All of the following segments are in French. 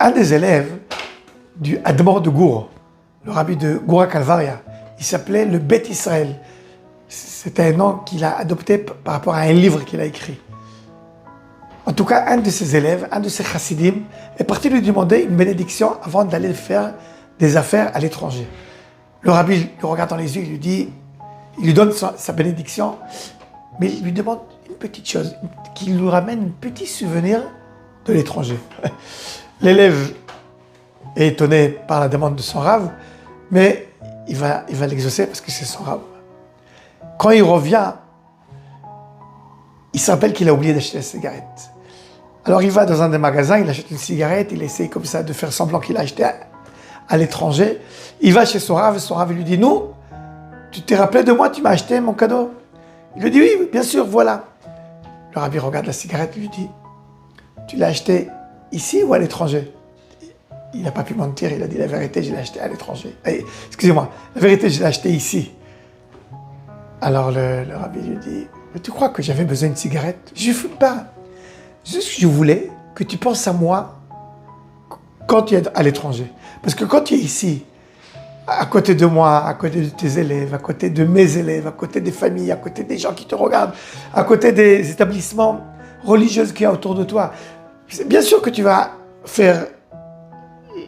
un des élèves du Admor de Gour, le rabbi de Goura Calvaria, il s'appelait le Beth Israël. C'était un nom qu'il a adopté par rapport à un livre qu'il a écrit. En tout cas, un de ses élèves, un de ses chassidim, est parti lui demander une bénédiction avant d'aller faire des affaires à l'étranger. Le rabbi le regarde dans les yeux, il lui donne sa bénédiction, mais il lui demande une petite chose, qu'il lui ramène un petit souvenir de l'étranger. L'élève est étonné par la demande de son rave, mais il va l'exaucer parce que c'est son rave. Quand il revient, il se rappelle qu'il a oublié d'acheter la cigarette. Alors il va dans un des magasins, il achète une cigarette, il essaie comme ça de faire semblant qu'il a acheté à l'étranger. Il va chez son rave lui dit « Non, tu t'es rappelé de moi, tu m'as acheté mon cadeau ?» Il lui dit « Oui, bien sûr, voilà. » Le rabbi regarde la cigarette et lui dit « Tu l'as acheté ici ou à l'étranger ?» Il n'a pas pu mentir, il a dit la vérité, je l'ai acheté à l'étranger. Excusez-moi, la vérité, je l'ai acheté ici. Alors le rabbi lui dit, mais tu crois que j'avais besoin d'une cigarette? Je ne fume pas. Juste je voulais que tu penses à moi quand tu es à l'étranger. Parce que quand tu es ici, à côté de moi, à côté de tes élèves, à côté de mes élèves, à côté des familles, à côté des gens qui te regardent, à côté des établissements religieux qu'il y a autour de toi, bien sûr que tu vas faire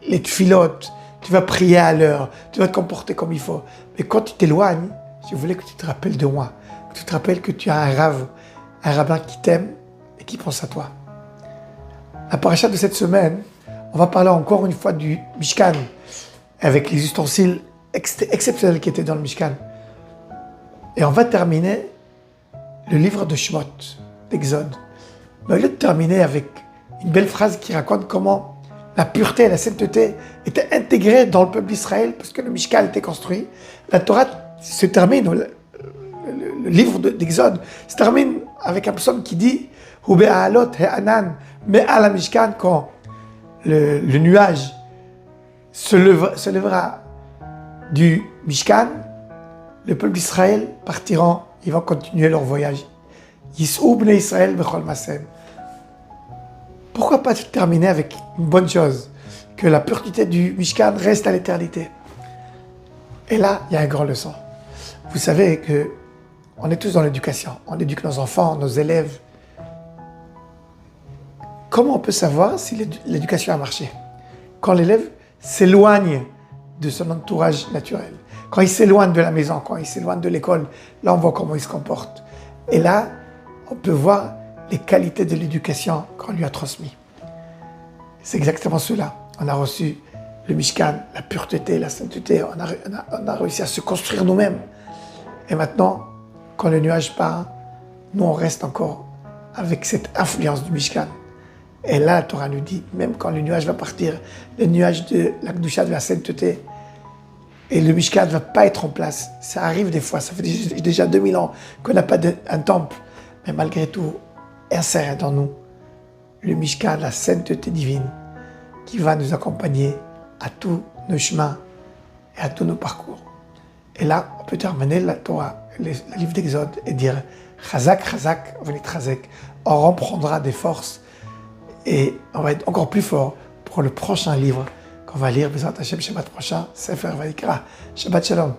les tfilotes, tu vas prier à l'heure, tu vas te comporter comme il faut. Mais quand tu t'éloignes, je voulais que tu te rappelles de moi, que tu te rappelles que tu as un rabbin qui t'aime et qui pense à toi. La paracha de cette semaine, on va parler encore une fois du Mishkan, avec les ustensiles exceptionnels qui étaient dans le Mishkan. Et on va terminer le livre de Shemot, d'Exode. Mais au lieu de terminer avec une belle phrase qui raconte comment la pureté et la sainteté étaient intégrées dans le peuple d'Israël parce que le Mishkan était construit, la Torah se termine, le livre d'Exode se termine avec un psaume qui dit « Hu be'alot he'anan me'al ha-Mishkan » quand le nuage se lèvera du Mishkan, le peuple d'Israël partiront, ils vont continuer leur voyage. Yis'u bnei Israël bechol masem. Pourquoi pas terminer avec une bonne chose, que la pureté du Mishkan reste à l'éternité? Et là, il y a une grande leçon. Vous savez que on est tous dans l'éducation. On éduque nos enfants, nos élèves. Comment on peut savoir si l'éducation a marché? Quand l'élève s'éloigne de son entourage naturel, quand il s'éloigne de la maison, quand il s'éloigne de l'école, là on voit comment il se comporte. Et là, on peut voir les qualités de l'éducation qu'on lui a transmis. C'est exactement cela. On a reçu le Mishkan, la pureté, la sainteté. On a réussi à se construire nous-mêmes. Et maintenant, quand le nuage part, nous on reste encore avec cette influence du Mishkan. Et là, la Torah nous dit, même quand le nuage va partir, le nuage de la Kedusha, de la sainteté, et le Mishkan ne va pas être en place. Ça arrive des fois, ça fait déjà 2000 ans qu'on n'a pas un temple. Mais malgré tout, inséré dans nous le Mishkan, la sainteté divine, qui va nous accompagner à tous nos chemins et à tous nos parcours. Et là, on peut terminer la Torah, le livre d'Exode, et dire Chazak, Chazak, venez Chazek. On reprendra des forces et on va être encore plus fort pour le prochain livre qu'on va lire, Bezrat Hashem, Shabbat prochain, Sefer Vayikra. Shabbat Shalom.